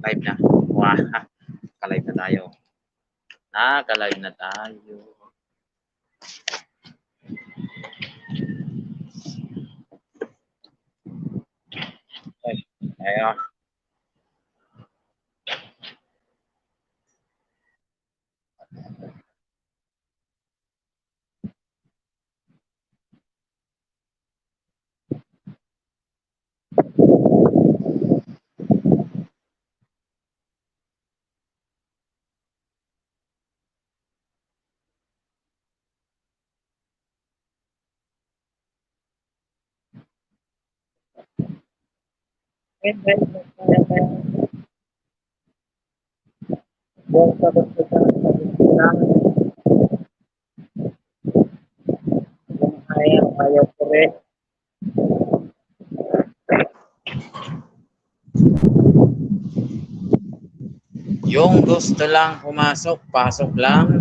Live na. Wow. Ka-live na tayo. Ka-live na tayo. Ayo. Ayaw correct. Yung gusto lang pumasok, pasok lang.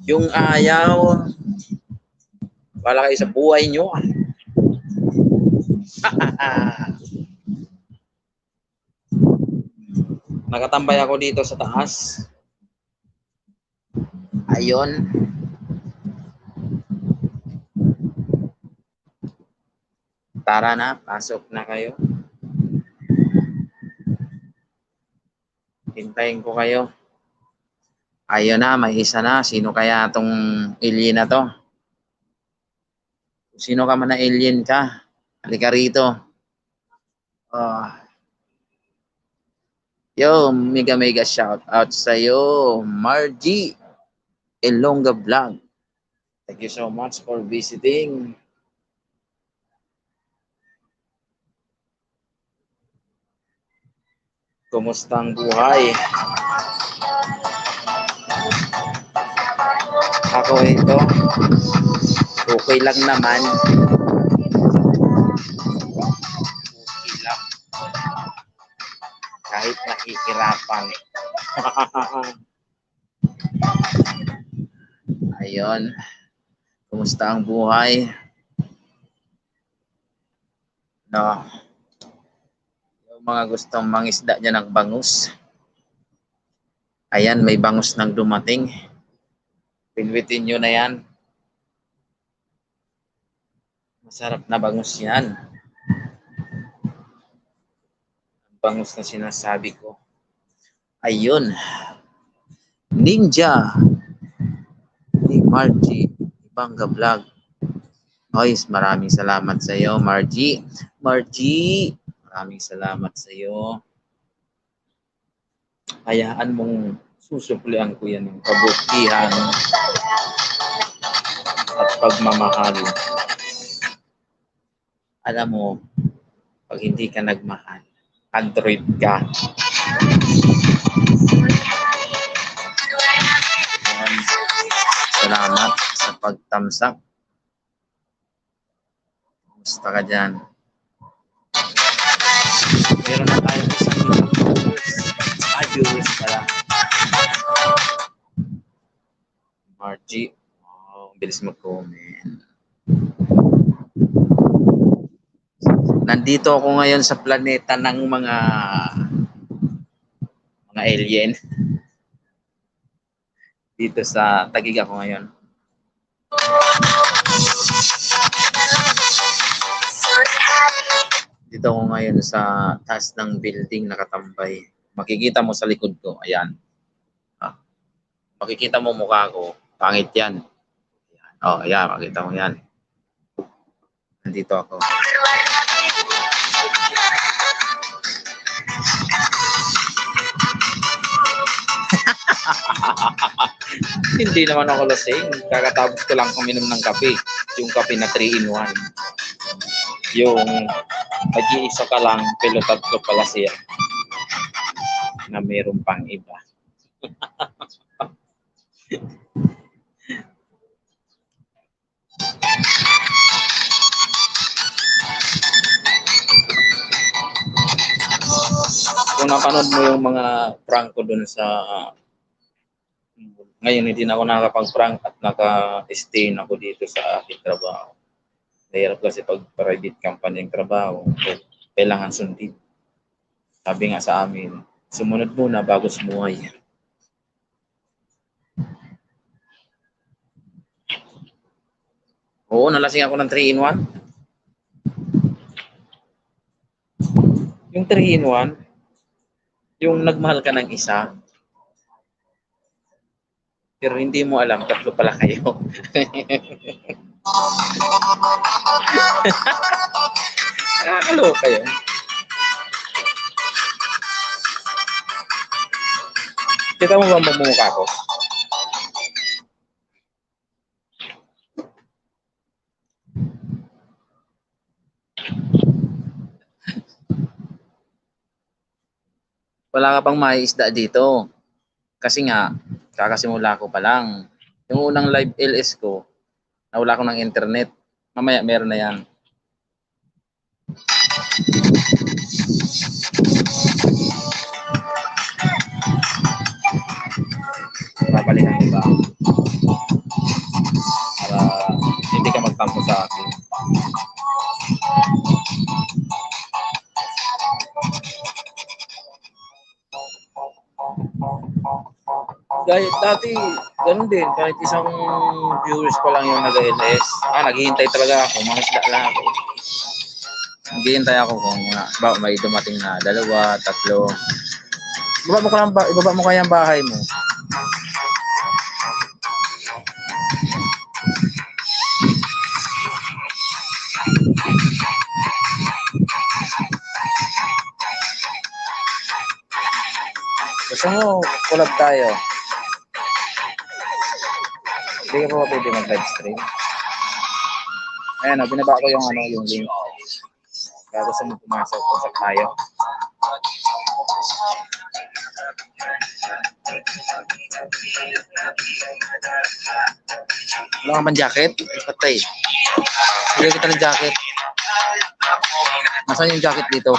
Yung ayaw, wala kayo sa buhay nyo. Nakatambay ako dito sa taas. Ayun. Tara na, pasok na kayo. Hintayin ko kayo. Ayun na, may isa na. Sino kaya tong alien na to? Sino ka man na alien ka? Halika rito. Yo, mega shout out sa'yo, Margie Elonga Vlog. Thank you so much for visiting. Kumusta ang buhay? Ako ito, okay lang naman. Okay lang. Kahit nakikirapan. Ayun. Kumusta ang buhay? No. Yung mga gustong mangisda dyan ng bangus. Ayan, may bangus nang dumating. Pilwitin nyo na yan. Masarap na bangus yan. Ang bangus na sinasabi ko. Ayun. Ninja. Ni Margie Ibanga Vlog. Oys, maraming salamat sa iyo, Margie. Margie, maraming salamat sa iyo. Hayaan mong susuplian ko yan ng kabutihan at pagmamahal. Alam mo, pag hindi ka nagmahal, Android ka. Salamat sa pagtamsak. Kumusta ka dyan? Meron na tayo isang ayos pala. Margie, oh, bilis mag-comment. Nandito ako ngayon sa planeta ng mga alien. Dito sa Taguig ako ngayon. Dito ako ngayon sa taas ng building nakatambay. Makikita mo sa likod ko, ayan. Makikita mo mukha ko, pangit yan. Oh, ayan, makikita mo yan. Nandito ako. Hindi naman ako lasing. Kakatapos ko lang uminom ng kape. Yung kape na 3-in-1. Yung nag-iisa ka lang, pero tatlo pala siya. Na mayroon pang iba. Kung napanood mo yung mga prank ko dun sa ngayon hindi na ako nakakapag-prank at naka-stay na ako dito sa aking trabaho. Mahirap kasi pag private company yung trabaho, kailangan sundin. Sabi nga sa amin, sumunod muna bago sumuhay. Oo, nalasing ako ng 3-in-1. Yung 3-in-1, yung nagmahal ka ng isa, pero hindi mo alam, tatlo pala kayo. Nakakaloka yun. Kita mo ba mamumukha ko? Wala ka pang maiisda dito. Kasi nga, kakasimula ko pa lang. Yung unang live LS ko, nawala ko ng internet. Mamaya meron na yan. Babalikan ko ba? Para hindi ka magtampo sa akin. Dahil dati, ganun din, kahit isang viewers pa lang yung nag-LS. Naghihintay talaga ako, mga isda lang ako. Naghihintay ako kung may dumating na 2, 3. Ibaba mo kaya ang bahay mo. Gusto mo, collab tayo. Hindi ka pa pwede mag-live stream. Ayan o, binaba ko yung link. Kaya gusto mo pumasok, usap tayo. Wala ka man jacket? Patay. Bigyan kita ng jacket. Nasaan yung jacket dito?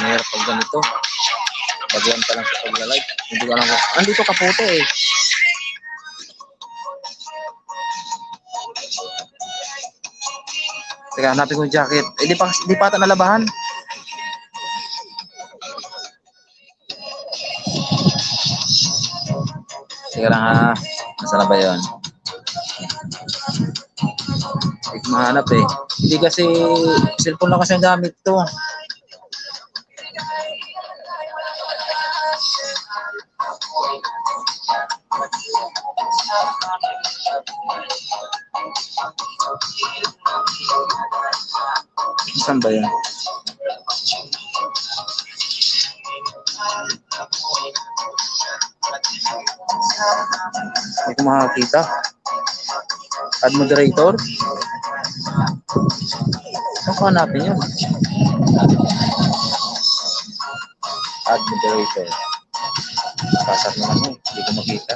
Mahirap pag ganito. Baguhan pa lang sa pagla-live. Hindi ko alam ko. Andito ka puto eh. Teka, hanapin ko yung jacket. Di pa ata nalabahan. Teka lang ha. Nasaan na ba yun? Hindi ko mahanap eh. Hindi kasi, cellphone lang kasi ang gamit to. Saan ba yun? Hindi ko makakita. Add moderator? Saan ko hanapin yun? Add moderator. Pasar naman yun. Hindi ko makita.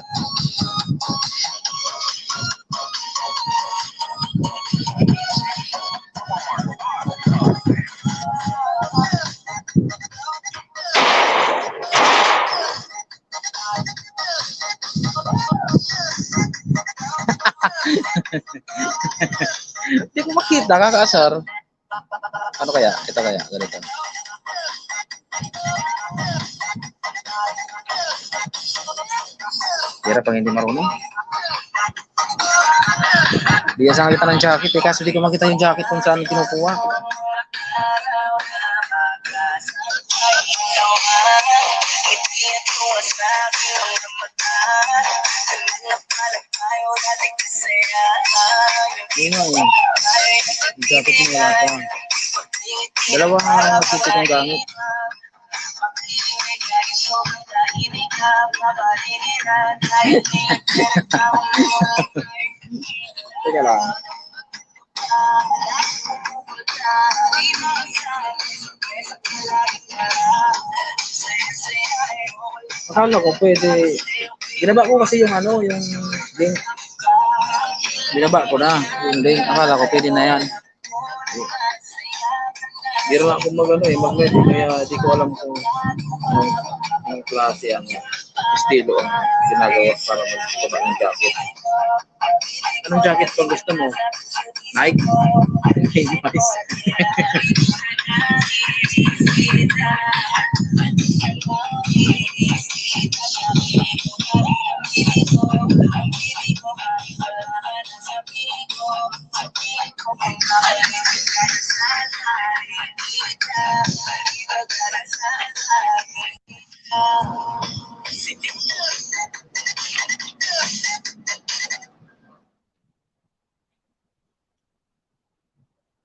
Hindi ko makita, kakaasar. Ano kaya? Ito kaya, ganito. Hirap pang hindi marunong. Di sa kita ng jacket eh, kasi di ko makita yung jacket kung saan kinukuha. Yun nga eh. Yung jacket yung wala pa. Dalawang ticket yung gamit. Teka lang. Akala ko pwede. Binaba ko kasi yung yung link. Binaba ko na yung link. Akala ko pwede na yan. Biro lang akong mag-ready kaya di ko alam kung anong klase ang estilo ang ginagawa para magkaba ng jacket. Anong jacket pa gusto mo? Nike. Nice.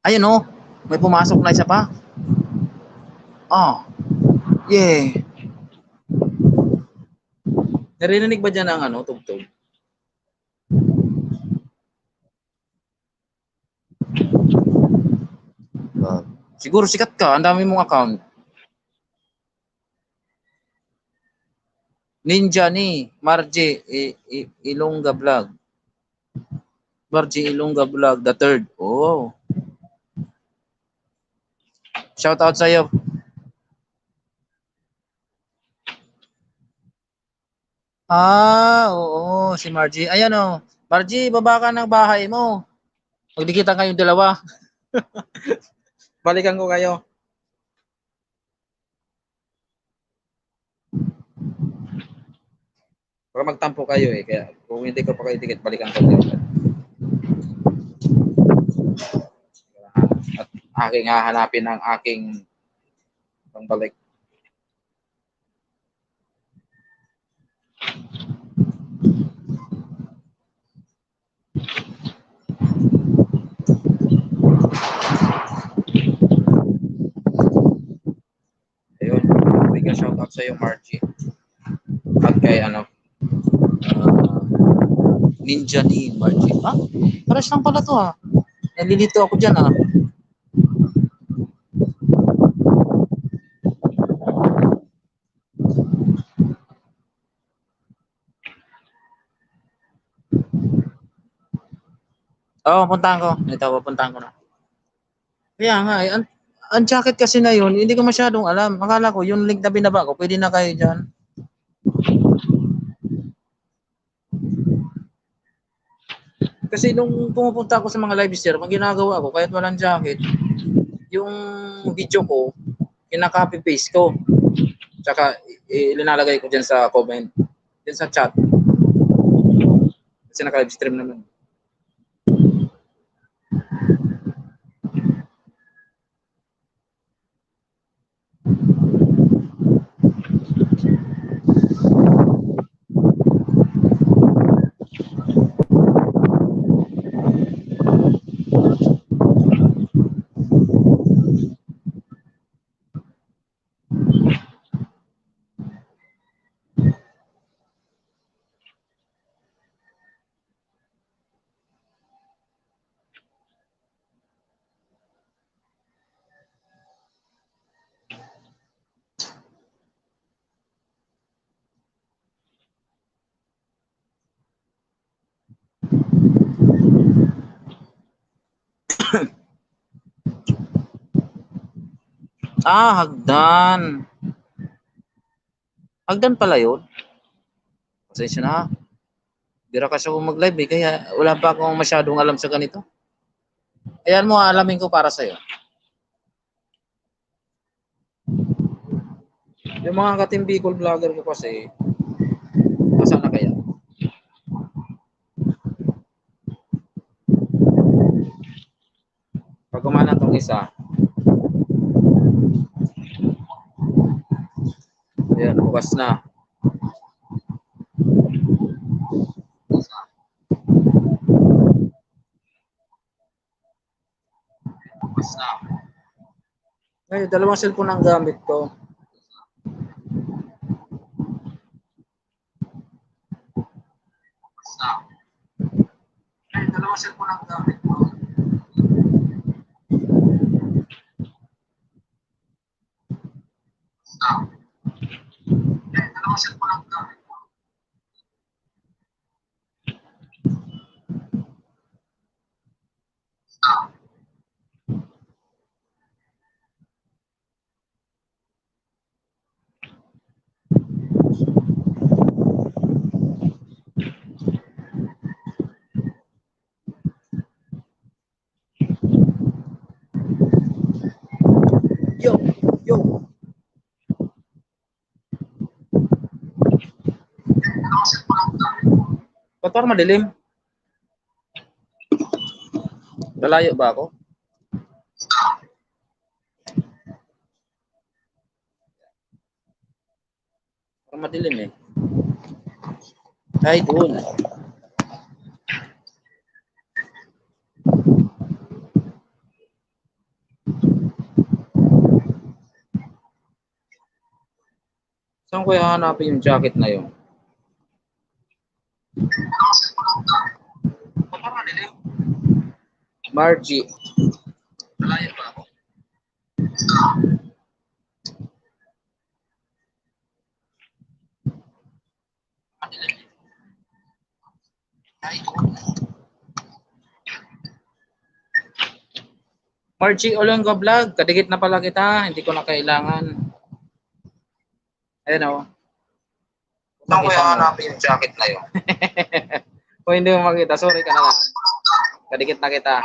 Ayun oh, may pumasok na isa pa. Oh, yeah. Narinig ba dyan ang ano, tugtog? Siguro sikat ka, ang dami mong account. Ninja ni Margie Ilongga Vlog. Margie Ilongga Vlog, the third. Oh. Shout out sa'yo. Oo, si Margie. Ayan oh. Margie, baba ka ng bahay mo. Magdikita kayong dalawa. Balikan ko kayo. Baka magtampo kayo eh. Kaya kung hindi ko pa kayo dikit, balikan ko kayo. At aking hahanapin ang aking pangbalik. Ayun. Bigla shout out sa'yo, Margie. At kay ano, Ninja ni Margie. Ha? Paras lang pala to ha. Nalilito ako dyan ha. Oo, puntahan ko. Ito, pupuntahan ko na. Kaya nga, eh, ang jacket kasi na yun, hindi ko masyadong alam. Akala ko, yung link na binaba ko, pwede na kayo dyan. Kasi nung pumupunta ako sa mga live stream, ang ginagawa ko, kahit walang jacket, yung video ko, kinaka-copy paste ko. Tsaka, ilinalagay ko dyan sa comment, dyan sa chat. Kasi naka-live stream naman. Hagdan. Hagdan pala yun. Pasensya na ha. Bira kasi ako mag-live eh, kaya wala pa akong masyadong alam sa ganito. Ayan mo, alamin ko para sa'yo. Yung mga katimbikol vlogger ko kasi, nasaan na kaya? Pag kumana tong isa, ayan, bukas na. Bukas na. Ngayon, dalawang cellphone ang gamit ko. Bukas na. Ngayon, dalawang cellphone ang gamit ko. Bukas na. Ngayon, dalawang cellphone ang gamit ko. Bukas na. Ba't parang madilim? Lalayo ba ako? Parang madilim eh. Ay, doon. Saan ko hahanapin yung jacket na yun? Margie. Lalayo ba ako? Margie Olonga Vlog, kadikit na pala kita, hindi ko na kailangan. Ayan o. Saan ko hahanapin yung jacket na yun? Kung hindi mo makita, sorry ka na lang. Kadikit na kita.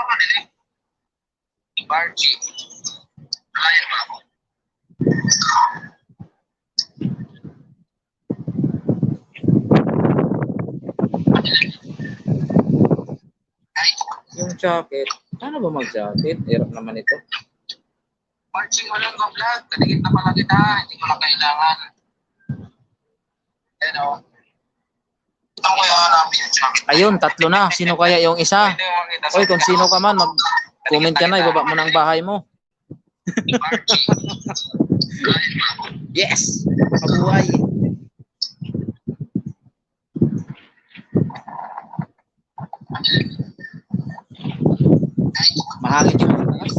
Margie. Lalayo ba ako? Yung jacket, paano ba mag-jacket? Hirap naman ito. Marching walang vlog, kadikit na pala kita, hindi ko na kailangan. Ayan o. Ayun, tatlo na. Sino kaya yung isa? Oy, kung sino ka man, mag-comment ka na, ibaba mo ng bahay mo. Yes! Mabuhay! Mahangin yung bukas.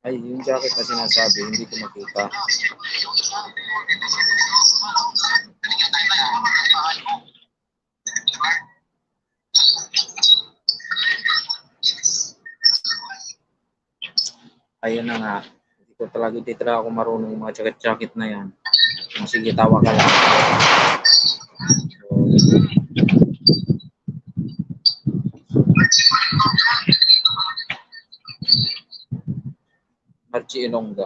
Ay, yung jacket na sinasabi, hindi ko makita. Ayun na nga. Hindi ko talaga ako marunong yung mga jacket-jacket na yan. Sige, tawa ka lang. Margie Olonga.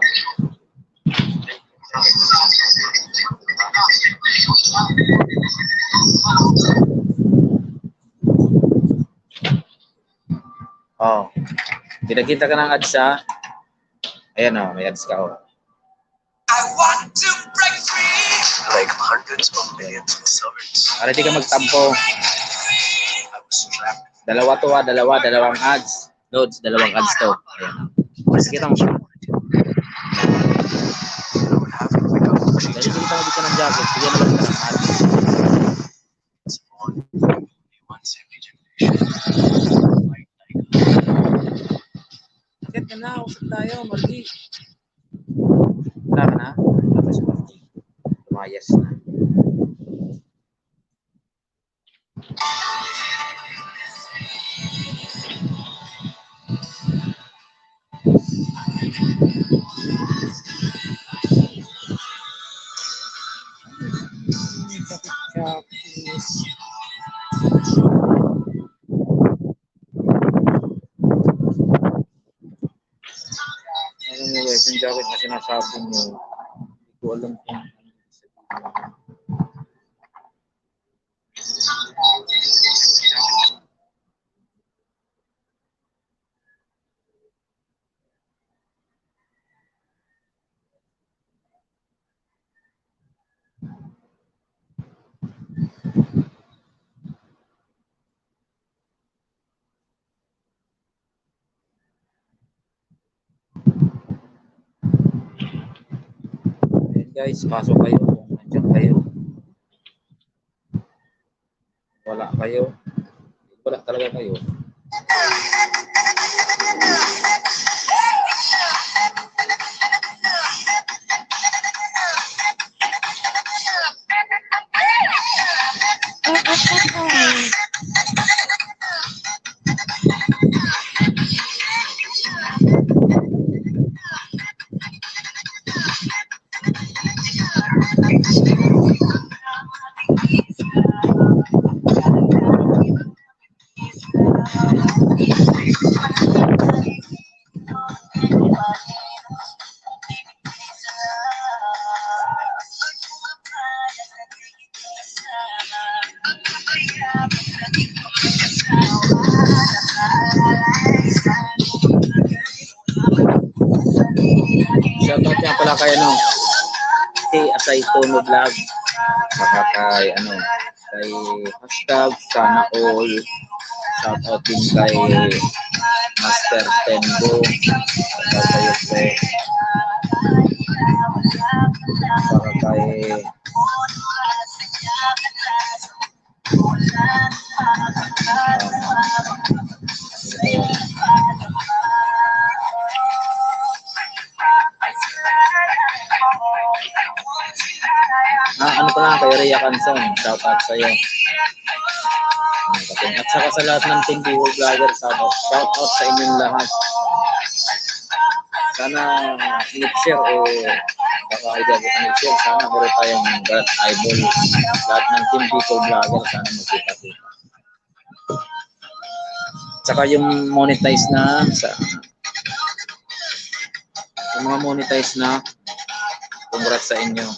Oh. Pinakita ka ng ads ha. Ayan o, may ads ka o. I want to break free. Like hundreds of millions of summers. Para di ka magtampo. Dalawa to ha, dalawang ads. Loads, dalawang ads to. Ayan. Mas kita mo siya. Dahil hindi ka magkita ng jacket, sige na lang ka ng ads. Bakit ka na? Usap tayo, Margie. Wala ka na? Tapos si Margie. Lumayas na. Ano mo guys, yung jacket na sinasabi mo, hindi ko alam kung guys, pasok kayo kung nandiyan kayo. Wala kayo. Wala talaga kayo. Shoutout nga pala kay ano, kay Asay Tono Vlog, saka kay ano, kay hashtag sana all. Shoutout din kay Master Tenbo, saka kayo pre, saka kay ano pala kay Rhea Canson, shoutout sa iyo. At saka sa lahat ng Team Bihol Vlogger, shoutout sa inyong lahat. Sana nag-share o baka idabot na nag-share, sana meron tayong God Idol. Lahat ng Team Bihol Vlogger, sana magkita-kita. Saka yung monetize na yung mga monetize na, congrats sa inyo.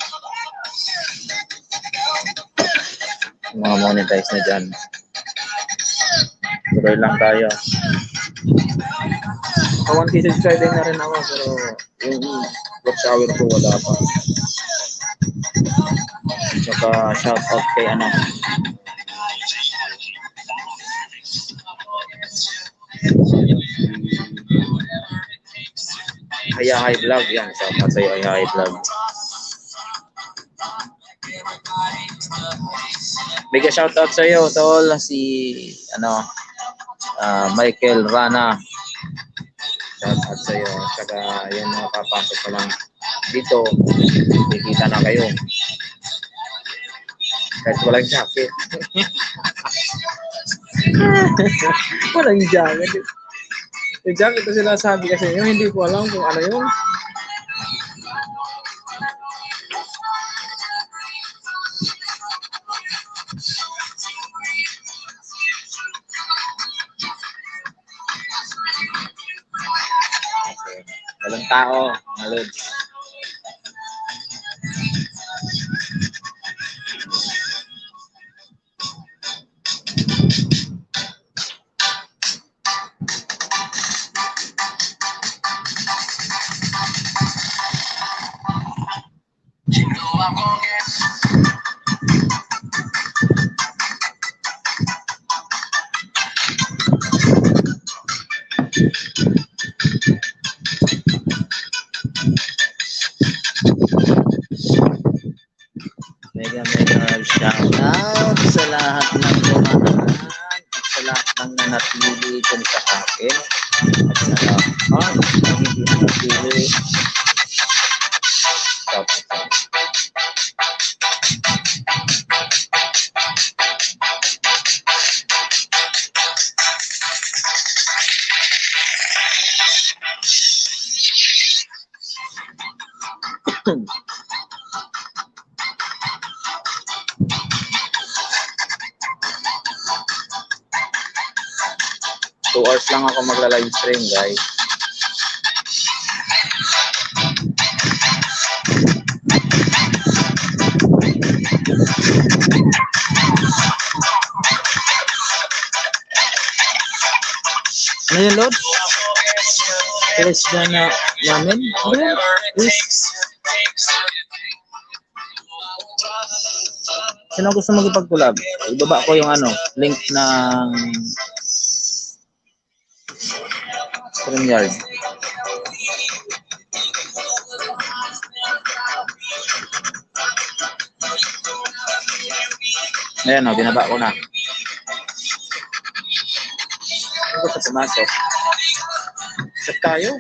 Yung mga monetize na dyan, tuloy lang tayo. 1K subscriber na rin ako, pero yung watch hour ko wala pa. Saka shoutout kay ano, Hayahay Vlog, yan, shoutout sa iyo Hayahay Vlog. Bigyan shoutout sa iyo tol, si ano, Michael Rana, shoutout sa iyo. Saka yun, makapasok pa lang dito, kikita na kayo kahit walang jacket. Walang jacket. Yung jacket na sila sabi kasi yun, hindi ko alam kung ano yun. Walang tao, malod. Mega shoutout sa lahat ng dumaan at sa lahat ng nanatili dyan sa akin at sa lahat ng hindi nanatili. Shoutout. Two hours lang ako magla-live stream, guys. Ano yun, Lord? Yes, na namin? Yes. Sino gusto magipag-collab? Ibaba ko yung ano, link ng StreamYard. Ayan o, binaba ko na. ko sa pumasok. Chat tayo.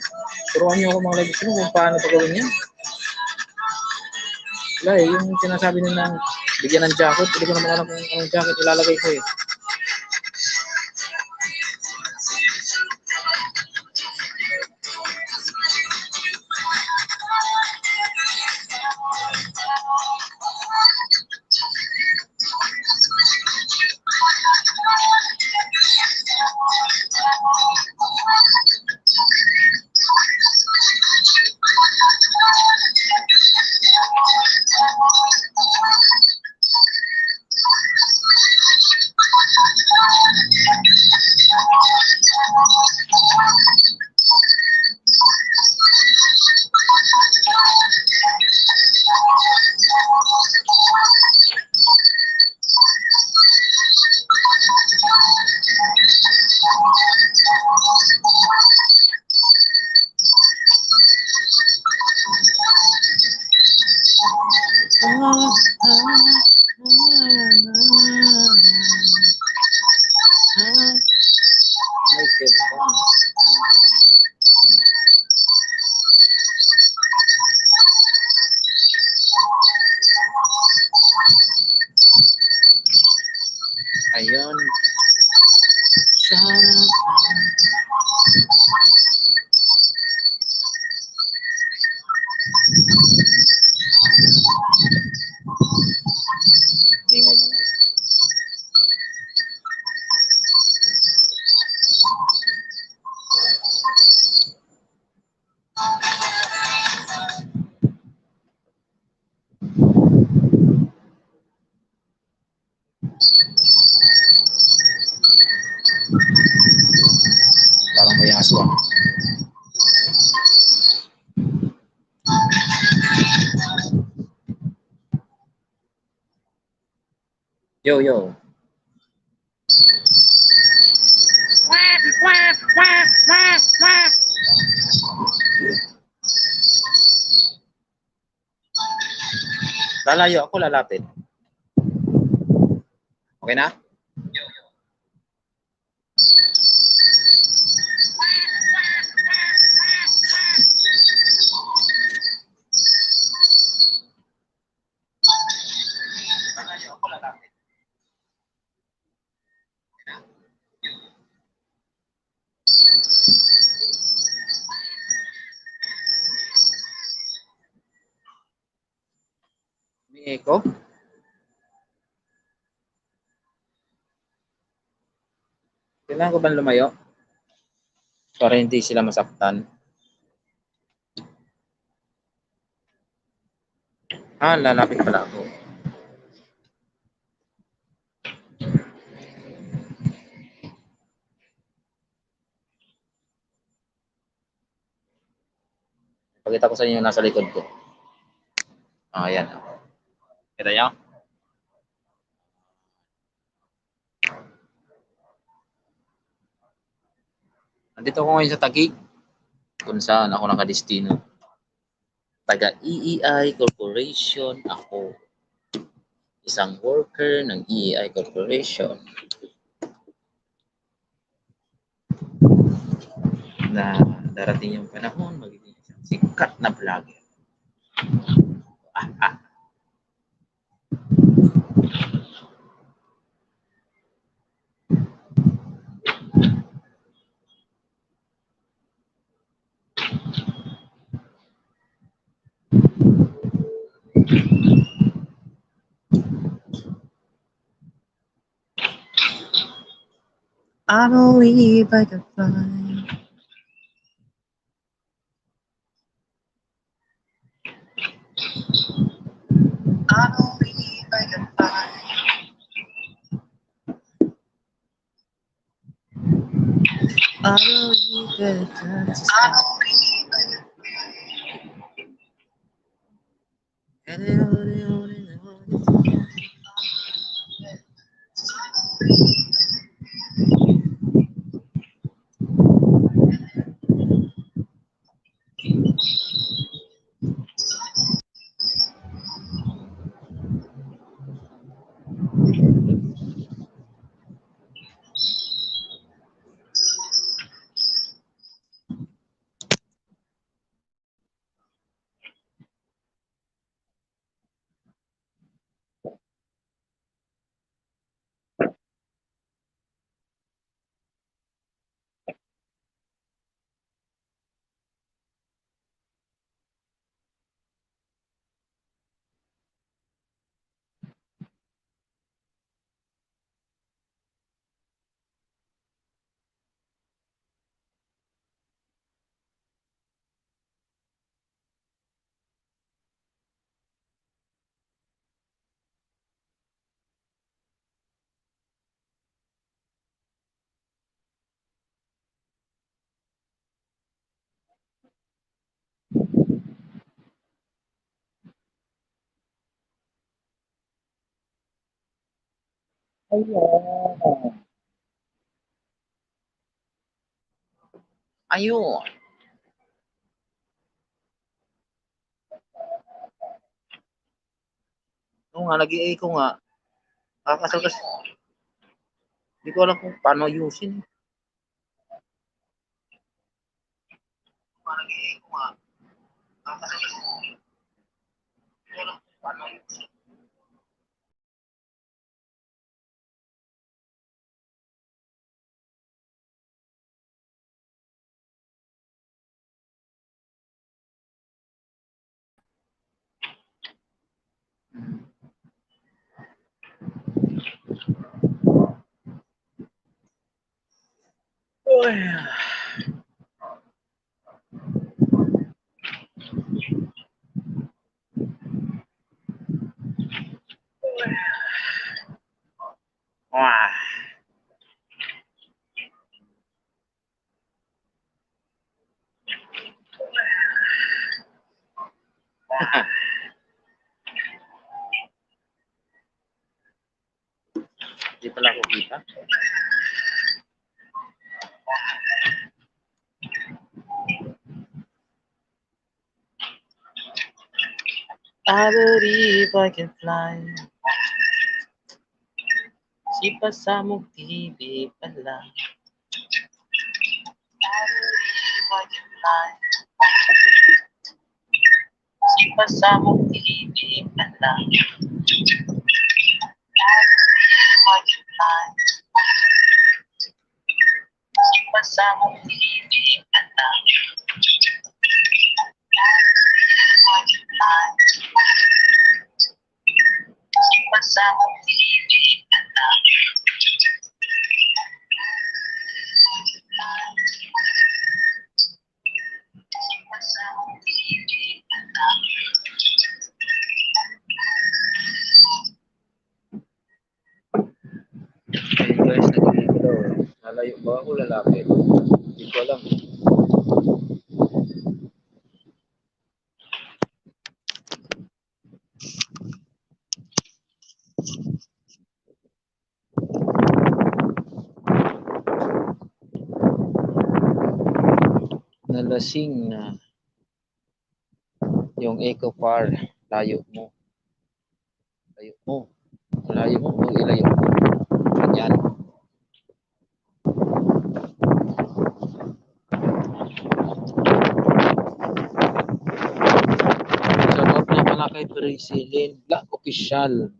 Turuan niyo ako mga lagos mo kung paano ito gawin niya. Wala eh, yung sinasabi nilang bigyan ng jacket, hindi ko naman alam kung anong jacket ilalagay ko eh. Ayun. Ingay naman. Parang may aswang. Yo, yo. Lalayo ako, lalapit. Okay na? Lalayo ako, lalapit. May echo? Kailangan ko ba lumayo? Para hindi sila masaktan. Lalapit pala ako. Pakita ko sa inyo yung nasa likod ko. Ayan. Kita nyo? Nandito ako ngayon sa Taguig, kung saan ako nakadestino. Taga EEI Corporation ako. Isang worker ng EEI Corporation na darating yung panahon magiging isang sikat na vlogger. I believe I can find. I believe I can find. I believe that it's I believe I can Ayun. Ayun. Oo nga, nag-i-echo nga. Kakasal kasi. Hindi ko alam kung paano ayusin. Nag-i-echo nga. Kakasal kasi. Hindi ko alam kung paano ayusin. Uy. Wah. Hindi pala ako kita. I believe I can fly. Si pasamong TV pala. I believe I can fly. Si pasamong TV pala. I believe I can fly. Si pasamong TV pala. I believe I can fly. Si pasamong TV pala. Hey guys, nagiging lalayo ba ako lalapit? Hindi ko alam. Nalasing na yung eco par. Layo mo. Layo mo. Layo mo. Ilayo mo. Ganyan. Shoutout nga pala kay Priscilin Black Official.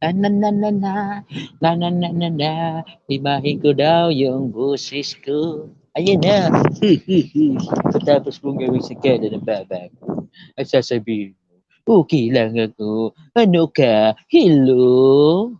Na na na na na na na na na na ibahin ko daw yung boses ko. Ayan na. Katapos mong gawin sa kada ng baba ko, at sasabihin mo, okay lang ako. Ano ka? Hello?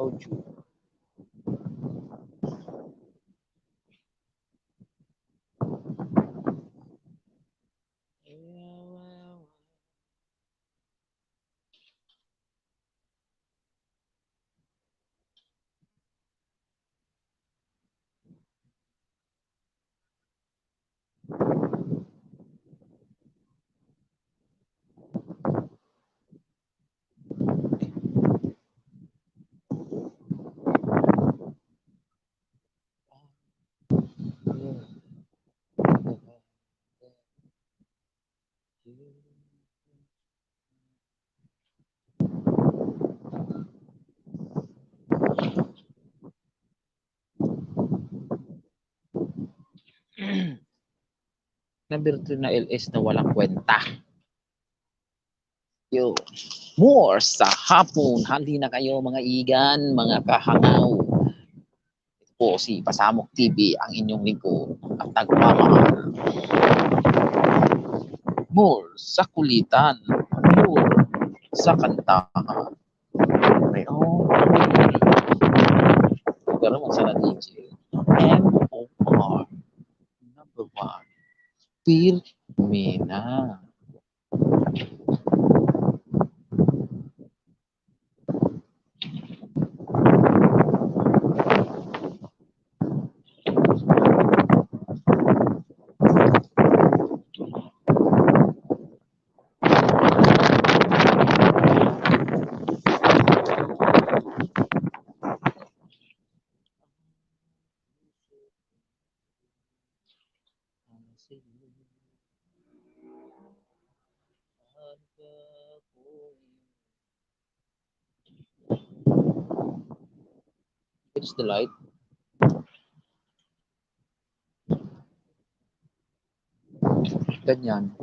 told you. Number 2 na LS na walang kwenta. Yo, more sa hapon. Hali na kayo mga igan, mga kahangaw. Ito po si Pasamok TV, ang inyong lingkod at nagmamahal. More sa kulitan, more sa kantahan. May pero mo sa DJ. MOR number 1. Feel me na. It's the light. Ganyan.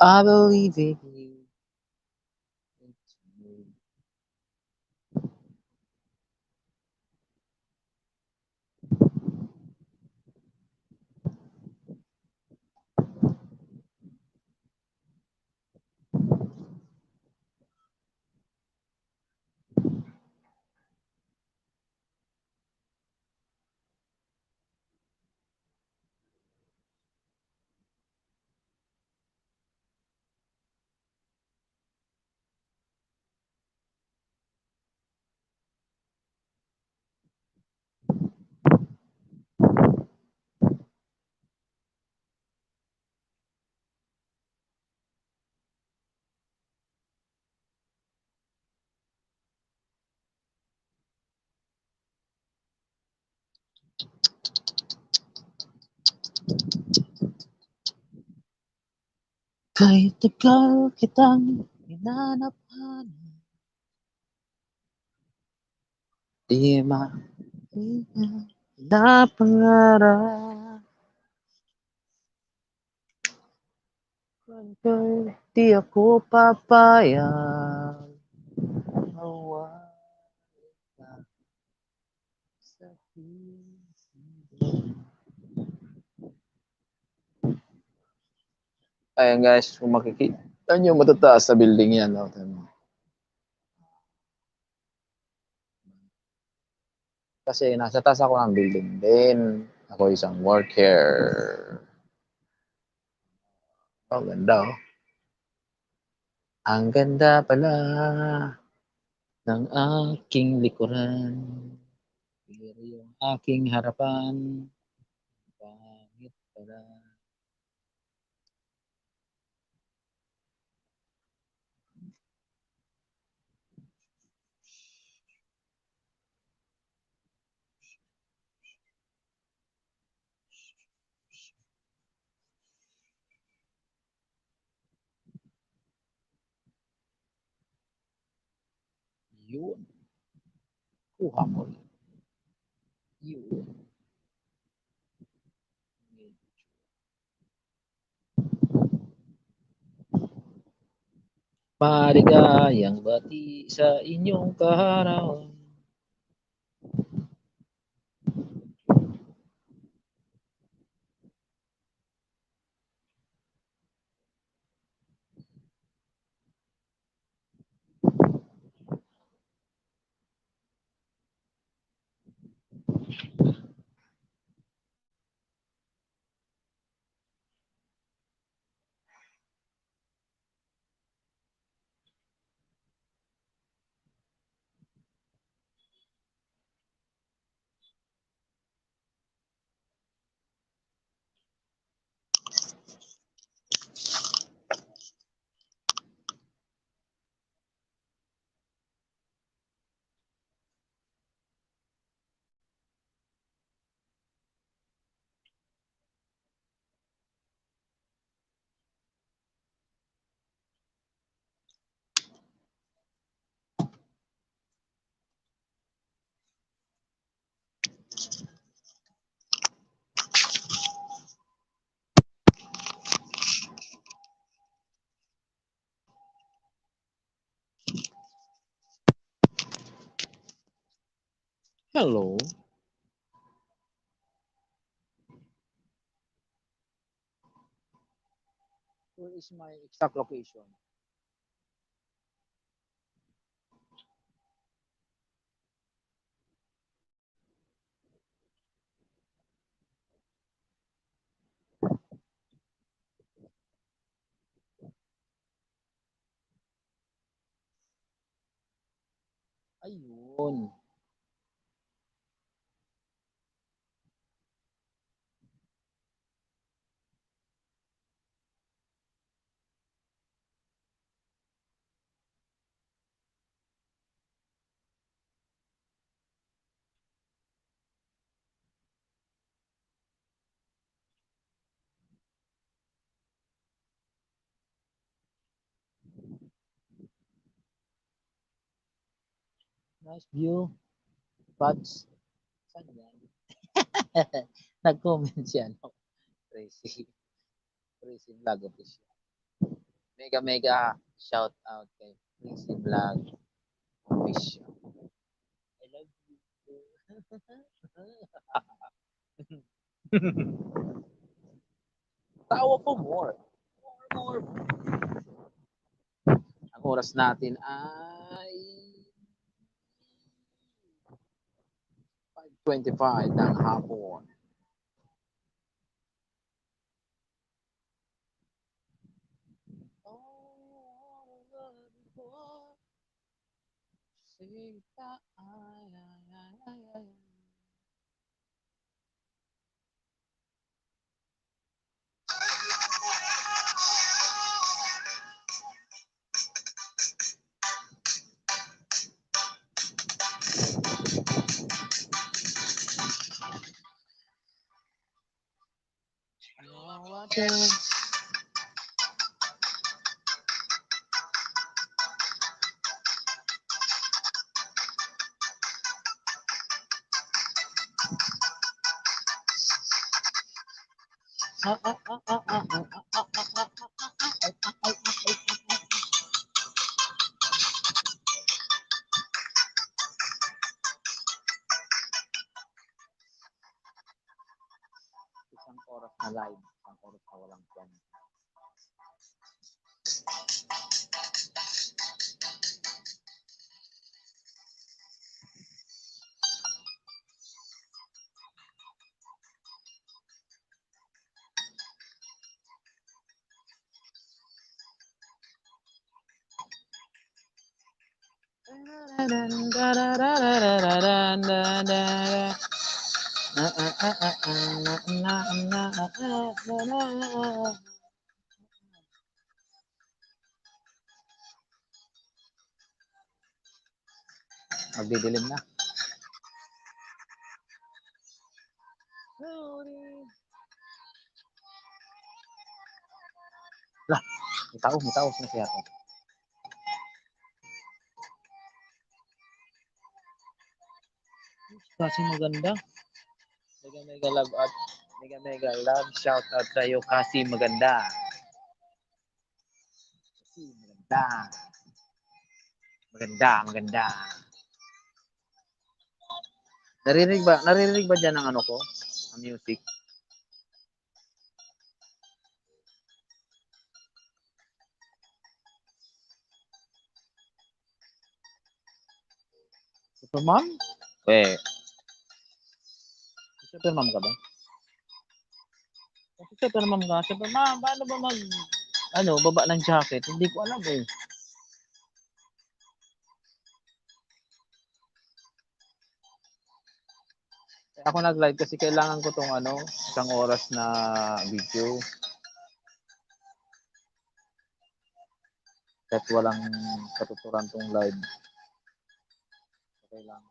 I believe in you. Kahit tagal kitang hinanap-hanap, di na pangarap. Kahit di ako papayag, mawala sa piling. Ayan guys, kung makikita nyo matataas sa building yan. No? Kasi nasa taas ako ng building din. Ako isang worker. Oh, ganda oh. Ang ganda pala ng aking likuran. Pero yung aking harapan, pangit pala. Yun. Kuha mo rin. Yun. Maligayang bati sa inyong kaarawan. Hello. Where is my exact location? Ayun. Nice view. Buds. Saan yan? Nag-comment siya. No? Tracy. Tracy Vlog Official. Mega shout out kay Tracy Vlog Official. I love you. Tawa po more. More. Ang oras natin ay 5:25 ng hapon. Isang oras na live, isang oras na walang plan. Magdidilim na. Lah, may tao na siya. kasi maganda. Mega mega love at mega mega love shout out sa iyo kasi maganda. Kasi maganda. Maganda, maganda. Naririnig ba diyan ang ano ko? Ang music. Supermom? Eh, Supermom ka ba? Kasi Supermom ka. Supermom, paano ba baba ng jacket? Hindi ko alam eh. Ako nag-live kasi kailangan ko tong isang oras na video. Kahit walang katuturan tong live. Okay lang.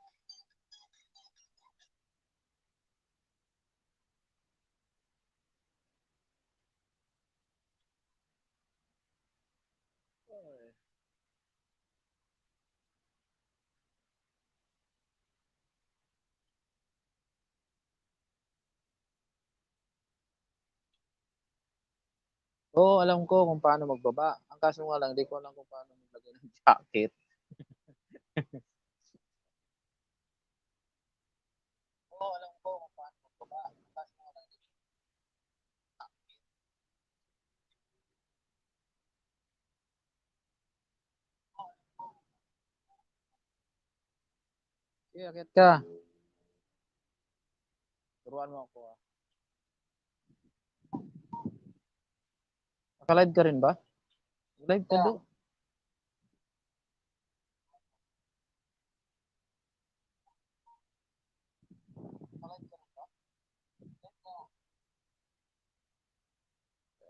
Oo, alam ko kung paano magbaba. Ang kaso nga lang, di ko alam kung paano maglagay ng jacket. Oo, alam ko kung paano magbaba. Ang kaso nga lang, sige, akit ka. Turuan mo ako. Naka-live ka rin ba? Live ka do.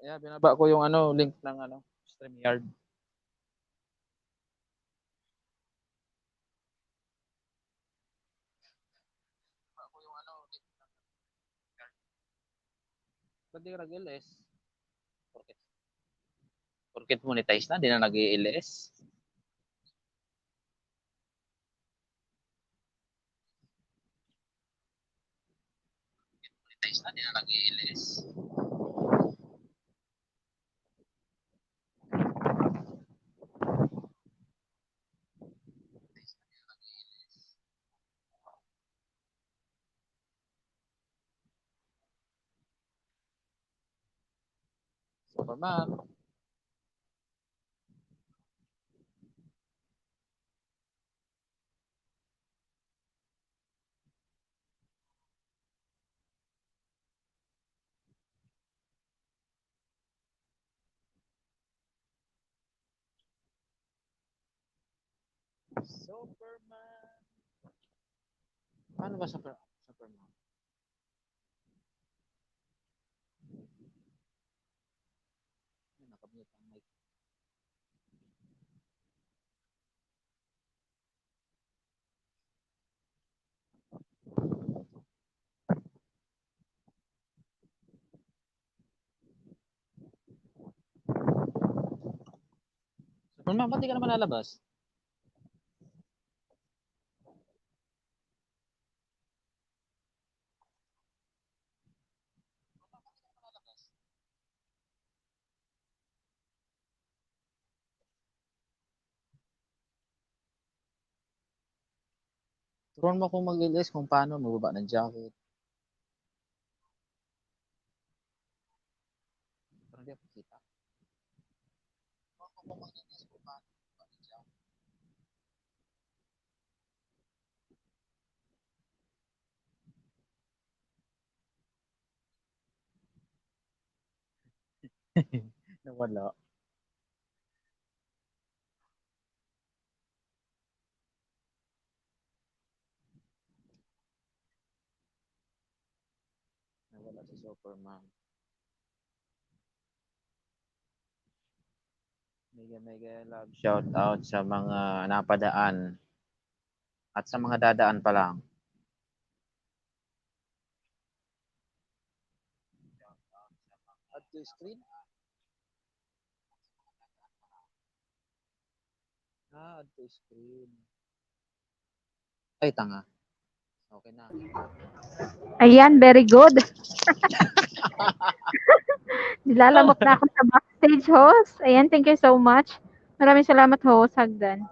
Yeah, binaba ko yung link ng StreamYard. Binaba ko yung link ng StreamYard. Ba't di ka nag-LS? Porket, porket monetize na, di na nag-LS. Monetize na, di na nag-LS. Superman. Superman. Paano ba Superman? Nakamute ang mic. Superman, ba't di ka naman lalabas? Turuan mo kung mag-LS kung paano magbaba ng jacket. Parang di ako kita. Turuan mo kung mag-LS kung paano magbaba ng jacket. Nawala. Nawala si Superman. Mega mega love shout out sa mga napadaan at sa mga dadaan pa lang. Add to screen? Add to screen. Ay, tanga. Okay na. Ayan, very good. Nilalamok na ako sa backstage, host. Ayan, thank you so much. Maraming salamat, host, Hagdan.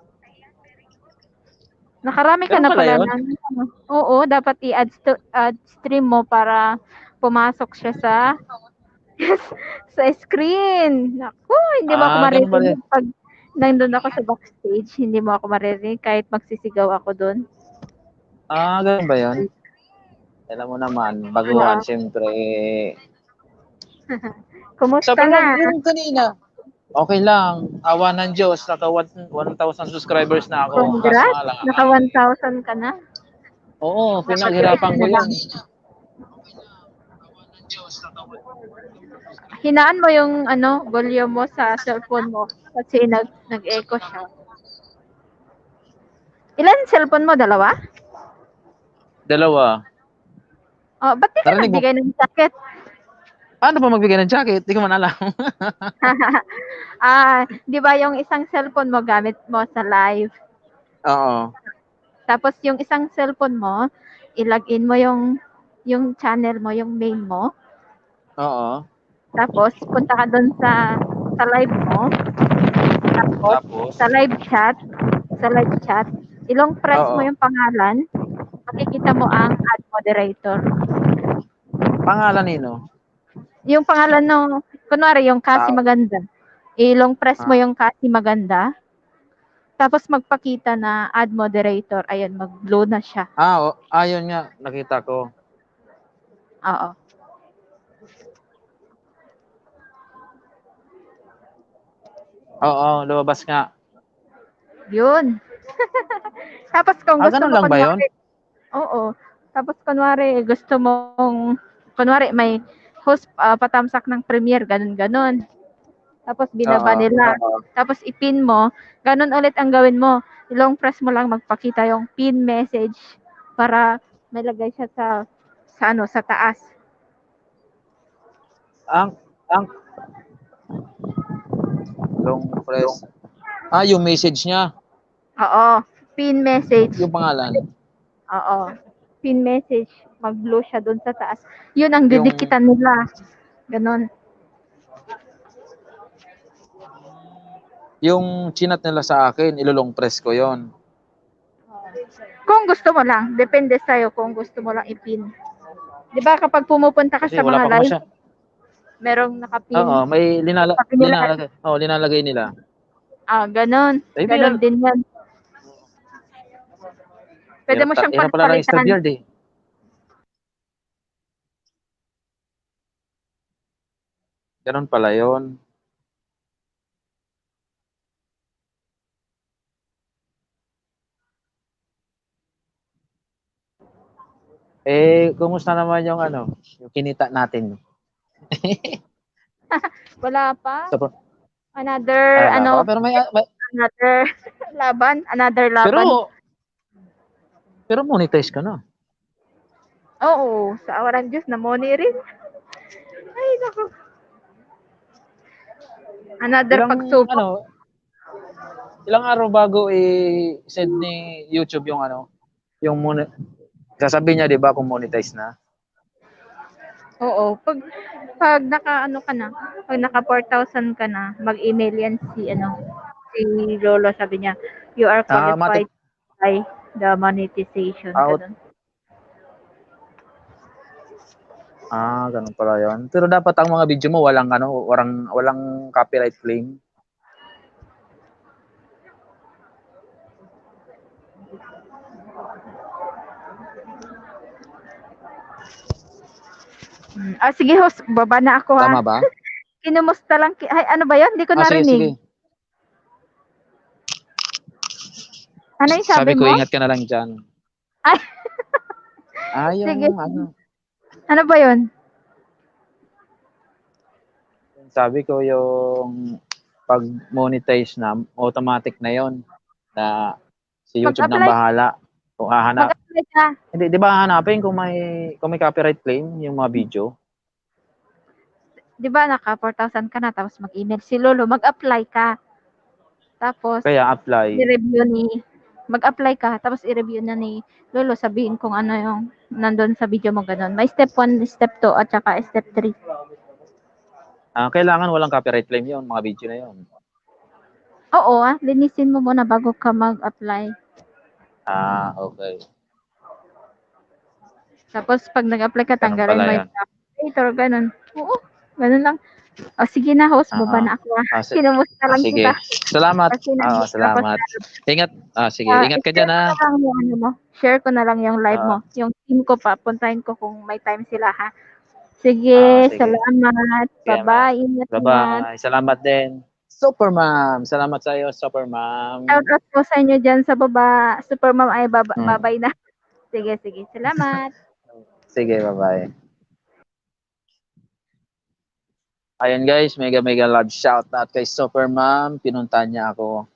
Nakarami ka Ganun na pala pala yun? ng ano. Oo, dapat i-add stream mo para pumasok siya sa sa screen. Naku, hindi mo ako Ganun pala yun. maririnig pag nandun ako sa backstage. Hindi mo ako maririnig kahit magsisigaw ako doon. Ganun ba yun? Alam mo naman, baguhan, Oo. siyempre. Kumusta Sabi mo, na? yung kanina, okay lang. Awa ng Diyos, naka 1,000 subscribers na ako. Kaso Congrats. nga lang, Naka 1,000 ka na. oo, Napag-iisa pinaghirapan ko na lang. yan. Hinaan mo yung volume mo sa cellphone mo kasi nag-echo siya. Ilan cellphone mo? Dalawa? Dalawa. Oh, ba't di ka Narinig mo? nagbigay ng jacket? Paano pa magbigay ng jacket? Di ko man alam. Di ba yung isang cellphone mo gamit mo sa live? Oo. Tapos yung isang cellphone mo, i-login mo yung channel mo, yung main mo. Oo. Tapos punta ka doon sa live mo. Tapos Tapos? sa live chat, ilong press mo Oo. yung pangalan, makikita mo ang add moderator. Pangalan nino? Yung pangalan ng, kunwari yung Kasi Tao. Maganda. Ilong press mo Ah. yung Kasi Maganda. Tapos magpakita na add moderator. Ayun, mag-glow na siya. Yun nga. Nakita ko. Oo. Oo, lumabas nga. Yun. Tapos kung gusto Ganun mo lang ba yun? kunwari, oo. Tapos kunwari gusto mong, kunwari may host patamsak ng premiere, ganun-ganun. Tapos binaba Oo. nila. Tapos ipin mo, ganun ulit ang gawin mo. Long press mo lang magpakita yung pin message para malagay siya sa taas. Ang long press. Yung message niya. Oo, pin message. Yung pangalan. Oo. Pin message, mag-glow siya doon sa taas. Yun ang didikitan nila. Ganon. Yung chinat nila sa akin, ilulong press ko yon. Kung gusto mo lang, depende sa'yo kung gusto mo lang ipin. Di ba kapag pumupunta ka Kasi sa wala mga pa ko live, masya. merong nakapin. Oo, may Papinilaan. linalagay nila. Ganon. Ganon din yan. Pwede mo siyang Yan pala lang pagpalitan. StreamYard eh. Ganun pala yon. Kumusta naman yung yung kinita natin? Wala pa. So, Another, wala pa. Pero another laban. Pero monetize ka na. Oo, sa awaran Diyos, na-money rin. Ay, naku. Another pagsubok. Ilang araw bago i-send ni YouTube yung yung sasabihin niya 'di ba kung monetize na? Oo, pag naka 4,000 ka na, mag-email yan si Lolo, sabi niya, you are qualified by the monetization. Ganun. Ganun pala 'yon. Pero dapat ang mga video mo walang copyright claim. Sige host, baba na ako ha. Tama ba? Kinumusta lang, ay ano ba 'yon? Hindi ko narinig. Sige. Ano yung sabi ko, mo? ingat ka na lang dyan. Ay. Yung Sige. Ano ba 'yon? Sabi ko yung pag monetize na, automatic na 'yon. Na si YouTube na bahala. Kung hahanap. Mag-apply ka. Hindi, 'di ba hahanapin kung may copyright claim yung mga video? 'Di ba naka 4,000 ka na tapos mag-email si Lolo, mag-apply ka. Tapos Kaya apply. i-review mag-apply ka, tapos i-review na ni Lolo, sabihin kung ano yung nandun sa video mo, ganun. May step 1, step 2, at saka step 3. Kailangan walang copyright claim yun, mga video na yun. Oo, linisin mo muna bago ka mag-apply. Okay. Tapos, pag nag-apply ka, Ganun tanggalin pala mo yan. yung calculator, ganun. Oo, ganun lang. O, sige na, host, baba na ako. Kinumusta lang Sige. kita. Salamat. Kasi nandito ako Salamat. Ingat. Sige, ingat ka share dyan ko na lang yung ano mo. Share ko na lang yung live mo. Yung team ko pa, puntahin ko kung may time sila, ha? Sige, Sige. salamat. Sige, Bye-bye. Ingat. Bye-bye. Salamat din. Super Ma'am. Salamat sa iyo, Super Ma'am. Shout out po sa inyo dyan sa baba. Super Ma'am ay babay na. Sige. Salamat. Sige, bye-bye. Ayan guys, mega love shout out kay Super Ma'am. Pinuntahan niya ako.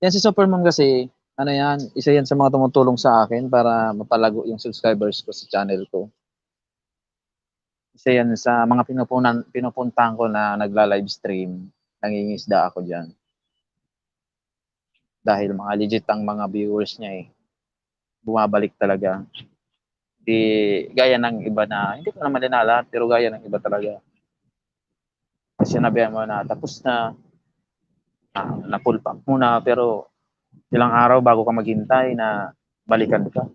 Yan si Super Ma'am kasi, ano yan, isa yan sa mga tumutulong sa akin para mapalago yung subscribers ko sa channel ko. Isa yan sa mga pinupuntahan ko na nagla-live stream. Nangingisda ako dyan. Dahil mga legit ang mga viewers niya eh. Bumabalik talaga. Di, gaya ng iba na, hindi ko naman dinala, pero gaya ng iba talaga. Kasi sinabihan mo na, tapos na, na-pull pack muna, pero ilang araw bago ka maghintay na balikan ka.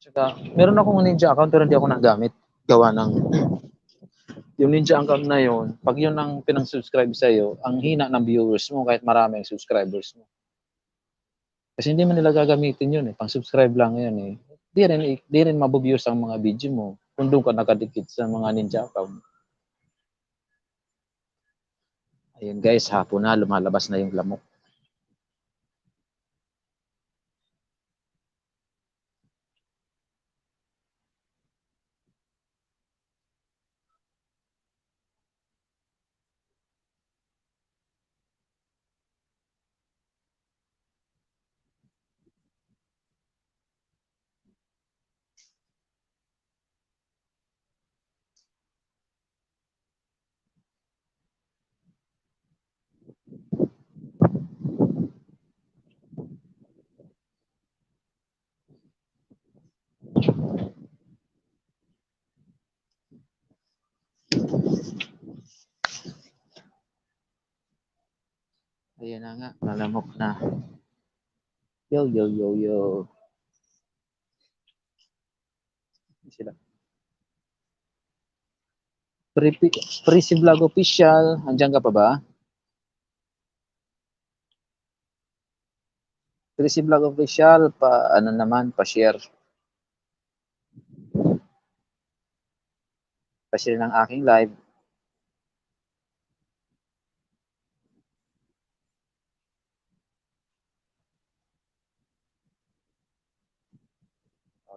Tsaka, meron akong Ninja account pero hindi ako nagamit. Gawa ng yung Ninja account na yun, pag yun ang pinang-subscribe sa'yo, ang hina ng viewers mo kahit marami ang subscribers mo. Kasi hindi man nila gagamitin yun eh. Pang-subscribe lang yun eh. Di rin mabubviews ang mga video mo kung doon ka nakadikit sa mga Ninja account. Ayun guys, hapon na, lumalabas na yung lamok. Ayan na nga, malamok na. Yo. Sila. Prisi Vlog Official, andyan ka pa ba? Prisi Vlog Official, ano naman, pa-share. Pa-share ng aking live.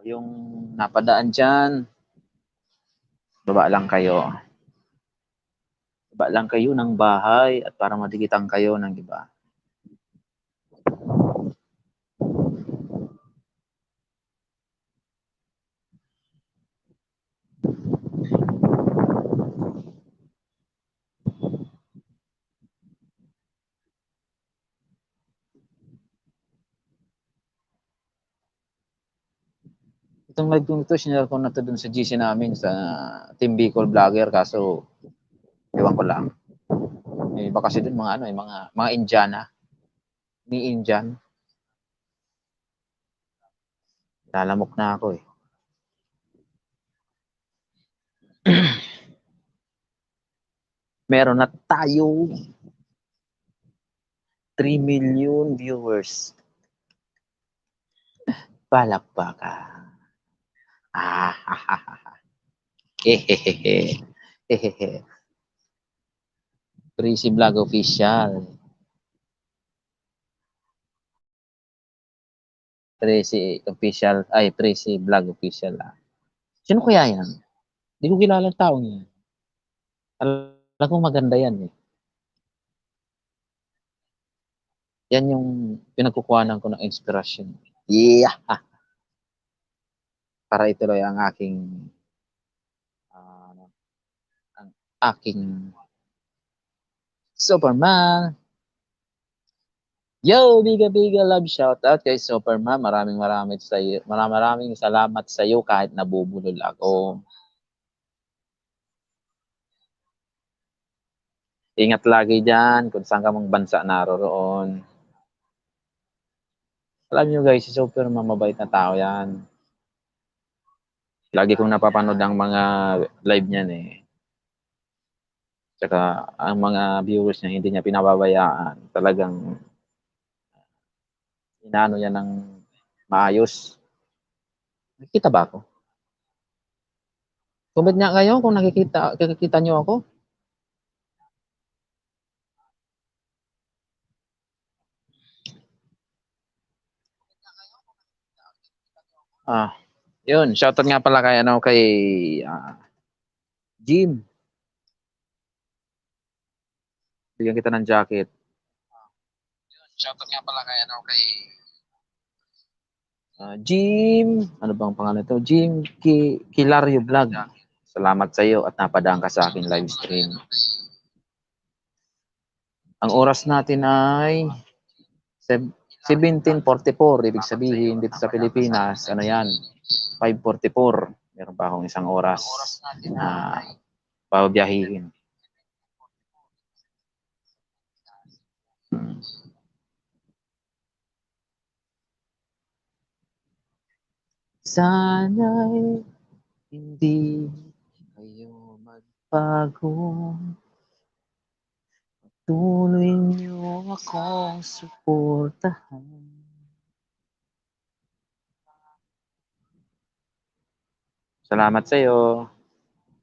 Yung napadaan dyan, baba lang kayo. Baba lang kayo ng bahay at para madikitan kayo ng iba. Itong live kong ito, sinare ko na ito dun sa GC namin, sa Team Bicol Vlogger, kaso ewan ko lang. May iba kasi dun mga mga Indiana. Ni Indian. Lalamok na ako eh. Meron na tayo 3 million viewers. Palakpakan. Hehehe. Hehehe. Prisi Vlog Official. Prisi Official. Ay, Prisi Vlog Official. Sino kaya yan? Hindi ko kilala ang taong yan. Alam ko maganda yan eh. Yan yung pinagkukuhanan ko ng inspirasyon. Yeah! Para ituloy ang aking ang aking Superman. Yo, biga biga love shout out kay Superman. Maraming salamat sa iyo kahit nabubulol ako. Ingat lagi diyan kung saan ka mang bansa naroroon. Alam niyo guys, si Superman mabait na tao 'yan. Lagi kong napapanood ang mga live niyan, eh. Tsaka ang mga viewers niya hindi niya pinababayaan. Talagang inaano niya ng maayos. Nakikita ba ako? Comment nga kayo kung nakikita niyo ako. Ah, 'yun, shoutout nga pala kay ano, kay, Jim. Bigyan kita ng jacket. Shoutout nga pala kay ano, kay Jim, ano bang pangalan nito? Jim Kilario Vlog. Salamat sa iyo at napadaan ka sa aking live stream. Ang oras natin ay 17:44. Ibig sabihin dito sa Pilipinas, ano yan, 5:44. Meron pa akong isang oras na pabiyahihin. Hmm. Sana'y hindi kayo magbago. Tuloy niyo akong suportahan. Salamat sa iyo.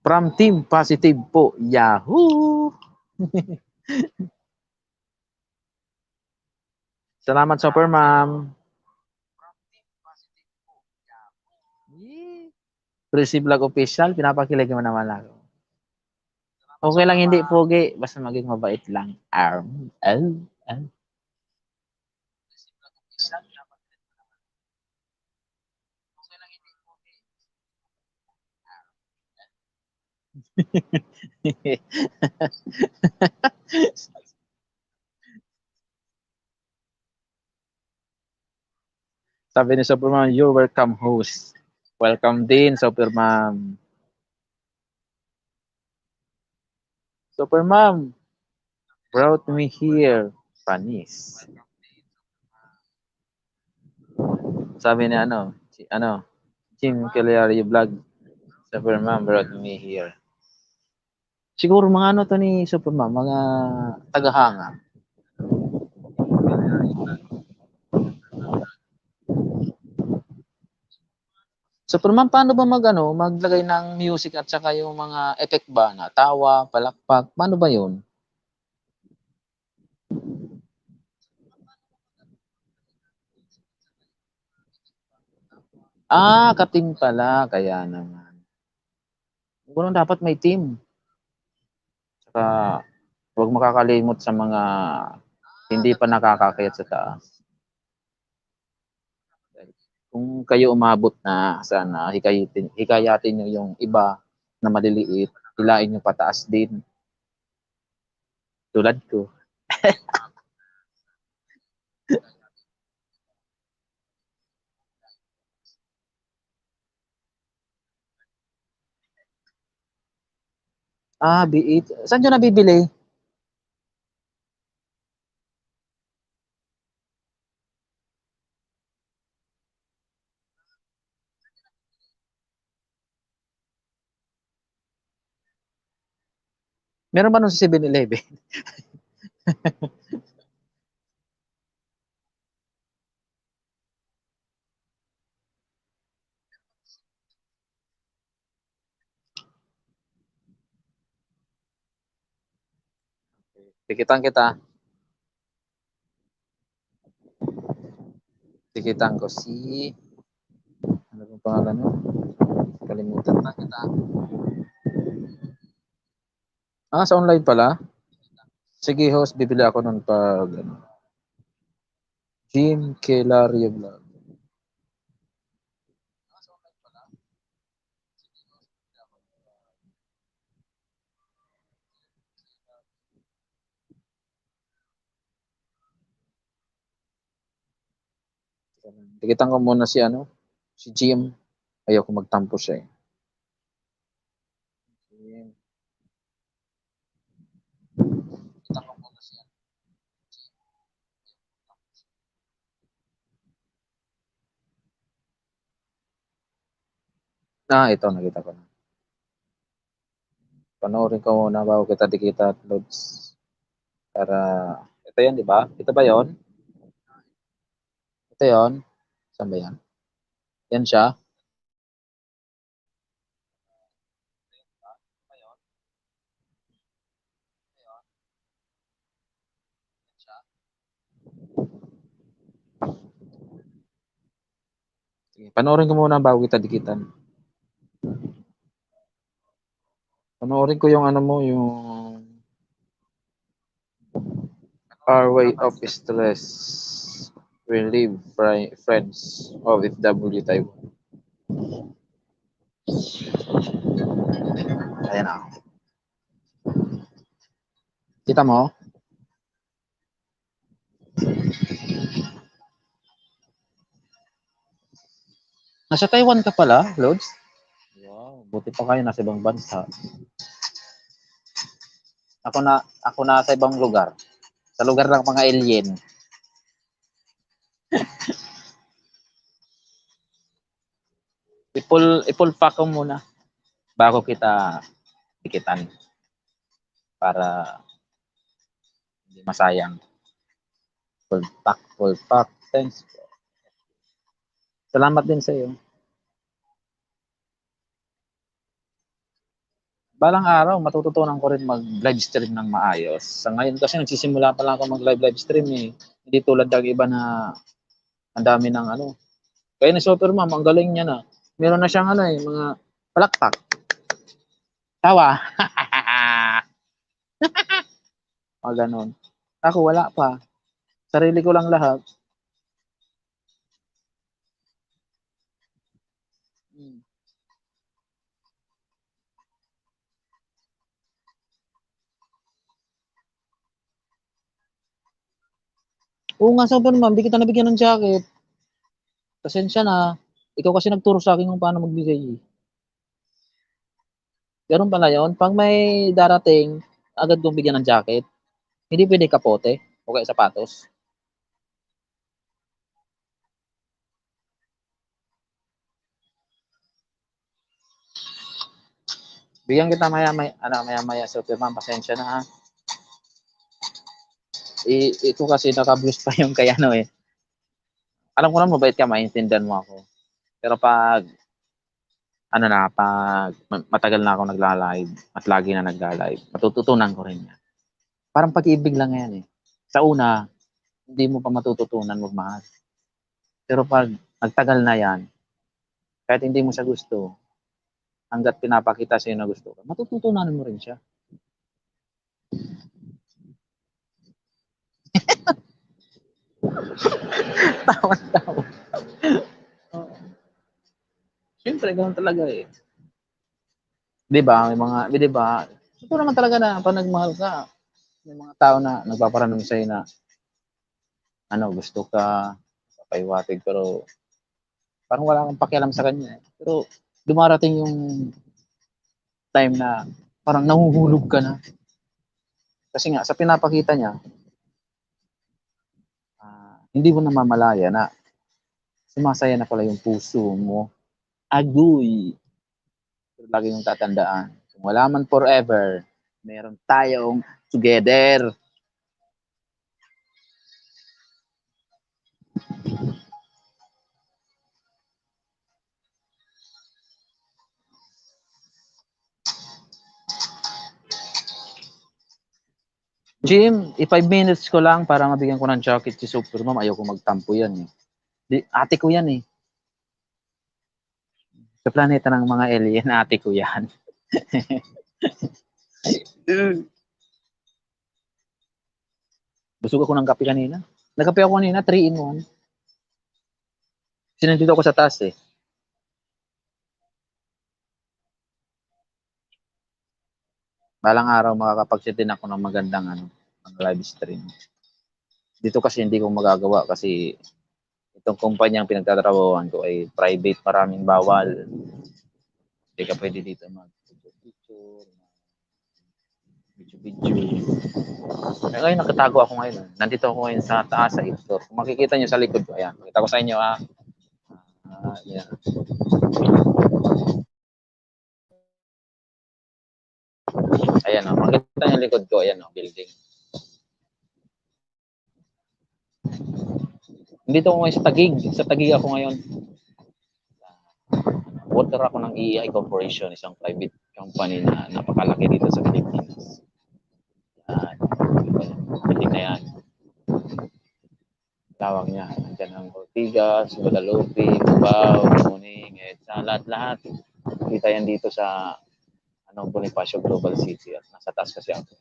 From Team Positive po. Yahoo! Salamat Super Ma'am. Prissy Vlog Official, pinapakilig mo naman ako. Okay lang hindi pogi, basta maging mabait lang. L. Sabi ni Superman, you're welcome host. Welcome din, Superman. Superman, brought me here, panis. Sabi ni ano, Jim Caliari Vlog, Superman brought me here. Siguro mga ano to ni Superman, mga tagahanga. Superman, paano ba maglagay ng music at saka yung mga effect ba na tawa, palakpak, paano ba yun? Ka-team pala, kaya naman. Siguro dapat may team. Saka, huwag makakalimot sa mga hindi pa nakakakayat sa taas. Kung kayo umabot na, sana hikayatin nyo yung iba na maliliit, hilain nyo pataas din. Tulad ko. B8. Saan nyo nabibili? Meron ba nung sa 7-Eleven? Tikitan kita. Tikitan ko si... Ano bang pangalan mo? Kalimutan na kita. Sa online pala? Sige host, bibili ako nun pag... Jim Kelario Vlog. Tikitan ko muna si si Jim. Ayaw ko magtampo siya eh. Jim. Tikitan ko muna siya. Ito, nakita ko na. Panoorin ko muna bago kita dikita at loads. Para, ito yan, di ba? Ito ba yon? Ito yon? Saan ba yan? Yan siya? Sige, panoorin ko muna bago kita dikitan. Panoorin ko yung mo, yung Our Way of Stress. Relieve Friends of FW Taiwan. Ayan na. Kita mo? Nasa Taiwan ka pala, Lods? Wow, buti pa kayo nasa ibang bansa. Ako na sa ibang lugar. Sa lugar ng mga alien. Ipul pa ko muna bago kita dikitan para hindi masayang. Full pack. Thanks. Salamat din sa iyo. Balang araw, matututunan ko rin mag-live stream ng maayos. Sa ngayon kasi nagsisimula pa lang ako mag-live stream eh. Hindi tulad ng iba na ang dami ng Kaya ni Supermom, ang galing niya na. Meron na siyang mga palakpak. Tawa. Ganon. Ako wala pa. Sarili ko lang lahat. Oo nga, Supermom, di kita nabigyan ng jacket. Pasensya na. Ikaw kasi nagturo sa akin kung paano magbigay. Ganun pala yun. Pag may darating, agad kong bigyan ng jacket. Hindi pwede kapote o kaya sapatos. Bigyan kita maya-maya, Supermom, pasensya na ha. Ito kasi naka-boost pa yung kay eh. Alam ko naman mabait ka, maintindihan mo ako. Pero pag pag matagal na ako nagla-live at lagi na nagla-live, matututunan ko rin yan. Parang pag-ibig lang yan eh. Sa una, hindi mo pa matututunan magmahal. Pero pag nagtagal na yan, kahit hindi mo siya gusto, hanggat pinapakita sa'yo na gusto ka, matututunan mo rin siya. Tawa-tawa. Siyempre, ganun talaga eh. Di ba? Di ba? Ito naman talaga na pag nagmahal ka, may mga tao na nagpaparanong sa'yo na gusto ka, papaiwatig, pero parang wala kang pakialam sa kanya. Pero dumarating yung time na parang nahuhulog ka na. Kasi nga, sa pinapakita niya, hindi mo namamalaya na sumasaya na pala yung puso mo. Agoy! Pero lagi yung tatandaan, kung wala man forever, meron tayong together. Jim, 5 minutes ko lang para mabigyan ko ng jacket si Supermom. Ayaw ko magtampo yan eh. Ate ko yan eh. Sa planeta ng mga alien, ate ko yan. Busog ako ng kape kanina. Nagkape ako kanina, 3 in 1. Sinandito ako sa taas eh. Balang araw makakapag-set din ako ng magandang ng live stream. Dito kasi hindi ko magagawa kasi Itong kumpanyang pinagtatrabahuan ko ay private, maraming bawal. Hindi ka pwede dito mag-picture, video. Ngayon, nakatago ako ngayon. Nandito ako ngayon sa taas, sa 8th floor. Kung makikita nyo sa likod ko, ayan. Makita ko sa inyo, ha. Yeah. Ayan, o. Makikita nyo likod ko, ayan, o, building. Nandito ako ngayon sa Taguig. Sa Taguig ako ngayon. Water ako ng EEI Corporation, isang private company na napakalaki dito sa Pilipinas. Yan. Building na yan. Tawag niya. Nandiyan ang Ortigas, Guadalupe, Cubao, Muning, sa lahat-lahat. Kita yan dito sa Bonifacio Global City at nasa taas kasi ako.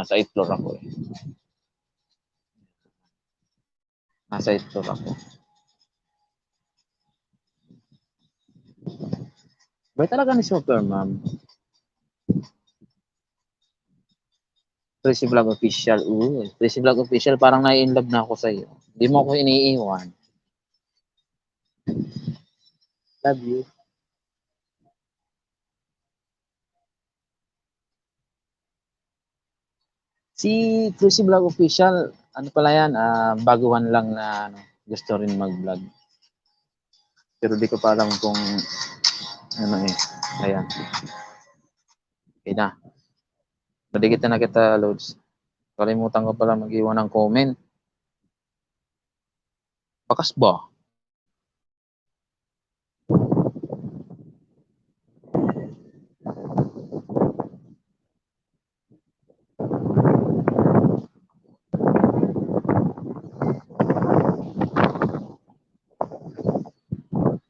Nasa 8th floor ako eh. Nasa 8th floor ako. Ba talaga ni Super, ma'am? Tracy Vlog Official. Tracy Vlog Official, parang nai-inlove na ako sa'yo. Hindi mo ako iniiwan. Love you. Si Tracy Vlog Official, ano pala yan, baguhan lang na gusto rin mag-vlog. Pero di ko pa alam kung ano eh. Ayan. Okay na. Badigit na kita, Lods. Kalimutan ko pala mag-iwan ng comment. Bakas ba?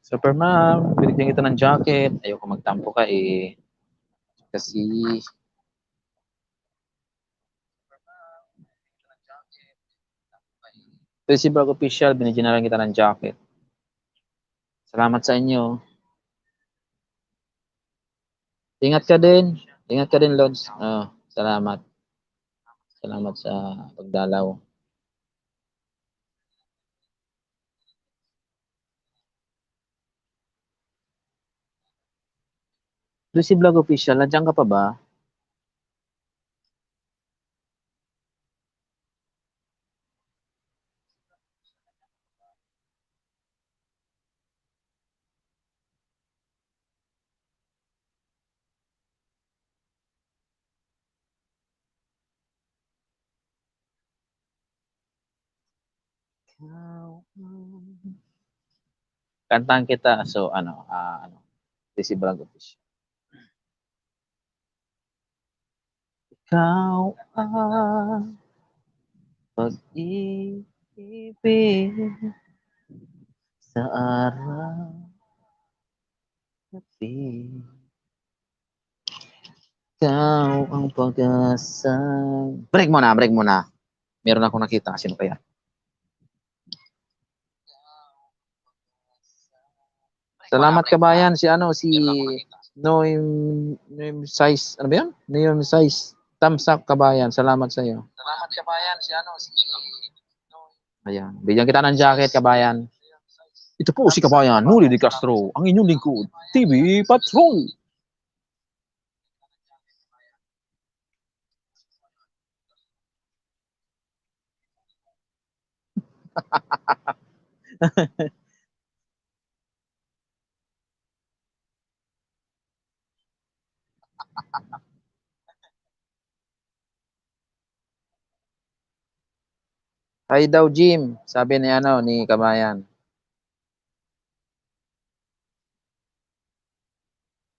Super ma'am, binigyan kita ng jacket. Ayoko magtampo ka eh. Kasi si Vlog Official, binigyan na lang kita ng jacket. Salamat sa inyo. Ingat ka din. Ingat ka din, Lods. Salamat. Salamat sa pagdalaw. Si Vlog Official, nandiyan ka pa ba? Kantahan kita. So, si Vlog Official. Ikaw ang pag-ibig sa araw gabi. Ikaw ang pag-asa. Break mo na. Meron akong nakita. Sino kaya? Salamat kabayan. Si Noem Size. Ano ba yun? Noem Size. Thumbs up kabayan. Salamat sa iyo. Salamat kabayan. Si Ayan. Bigyan kita ng jacket kabayan. Ito po si kabayan, Noli de Castro, ang inyong lingkod, TV Patrol. Hi daw Jim, sabi ni kabayan.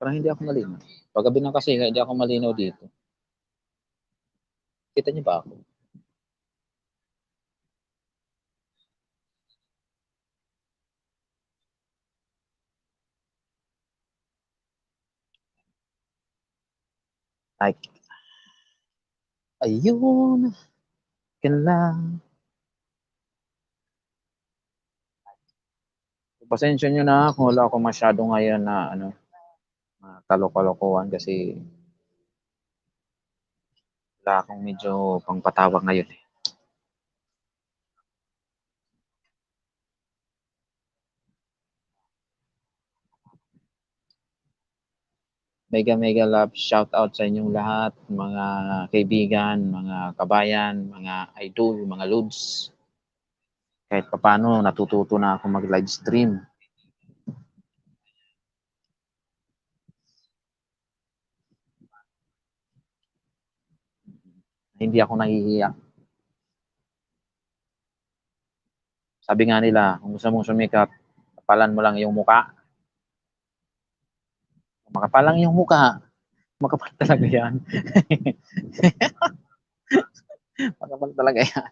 Parang hindi ako malinaw. Paggabi na kasi, hindi ako malinaw dito. Kita niyo ba ako? Ay. Ayun. Yan lang. Pasensya nyo na kung wala akong masyado ngayon na kalokalokohan kasi wala akong medyo pangpatawag ngayon eh. mega love shout out sa inyong lahat, mga kaibigan, mga kabayan, mga idol, mga lods. Kahit papaano natututo na ako mag-live stream. Hindi ako nahihiya. Sabi nga nila, kung gusto mong sumikat, kapalan mo lang yung muka. Makapalang yung muka, makapal talaga yan. Makapal talaga yan.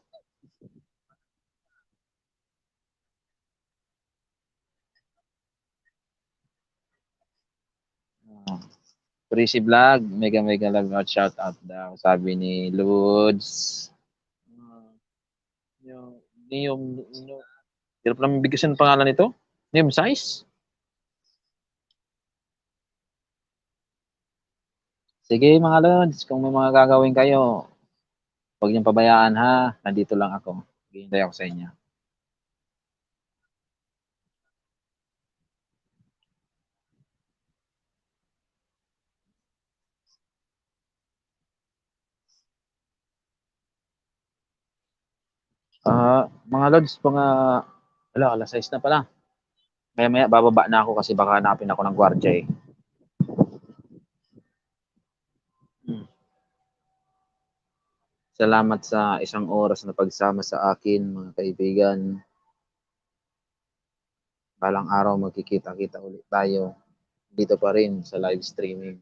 Prissy Vlog, mega love shout out daw, sabi ni Lods. Yung hirap lang bigyan ng pangalan nito. Name size. Sige mga Lods, kung may mga gagawin kayo, huwag niyong pabayaan ha. Nandito lang ako. Hihintay ako sa inyo. Mga Lods, alas 6 na pala. Maya bababa na ako kasi baka hanapin ako ng gwardiya eh. Salamat sa isang oras na pagsama sa akin, mga kaibigan. Balang araw magkikita-kita ulit tayo dito pa rin sa live streaming.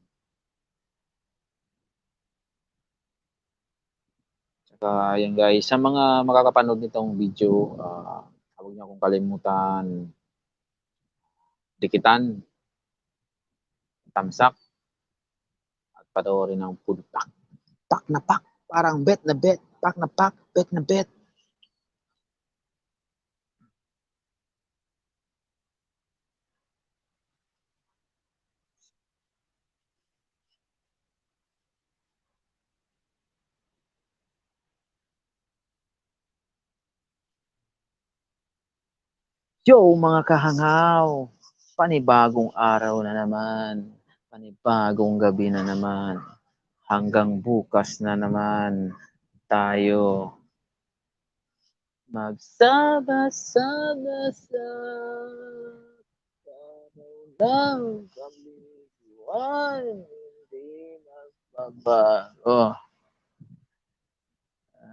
Tsaka yan guys, sa mga makakapanood nitong video, huwag niyo akong kalimutan dikitan, thumbs up, at panoorin ng full pack. Pack na pack, parang bet na bet, pack na pack, bet na bet. Yo mga kahanghaw, panibagong araw na naman, panibagong gabi na naman, hanggang bukas na naman tayo magsama-sama sa ng kaluluwan, hindi magbabago.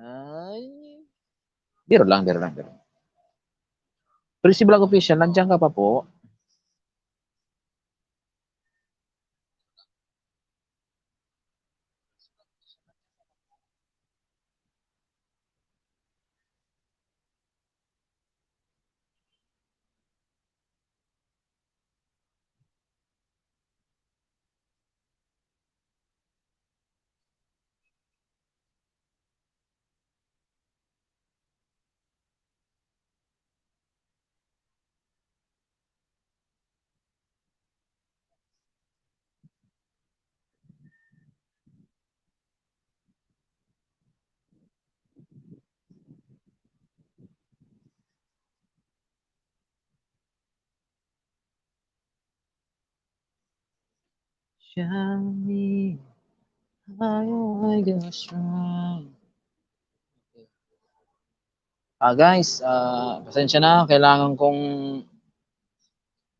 Ay, biro lang. Prissy Vlog Official, nandiyan ka pa po? Show me how I got strong. Guys, pasensya na, kailangan kong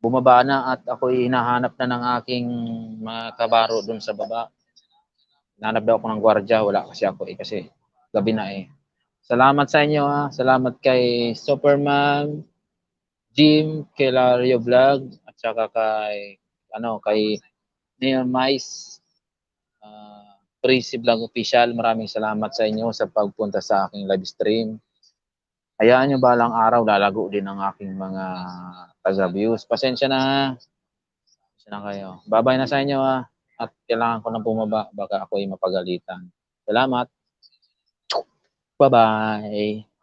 bumaba na at ako'y hinahanap na ng aking mga kabaro dun sa baba. Hinahanap daw ako ng gwardiya, wala kasi ako kasi gabi na eh. Salamat sa inyo ha, salamat kay Superman, Jim, kay Lario Vlog, at saka kay Neomice, Prissy Vlog Official. Maraming salamat sa inyo sa pagpunta sa aking live stream. Hayaan nyo balang araw, lalago din ang aking mga taga-views. Pasensya na. Pasensya na kayo. Bye-bye na sa inyo ha. At kailangan ko na bumaba, baka ako'y mapagalitan. Salamat. Bye-bye.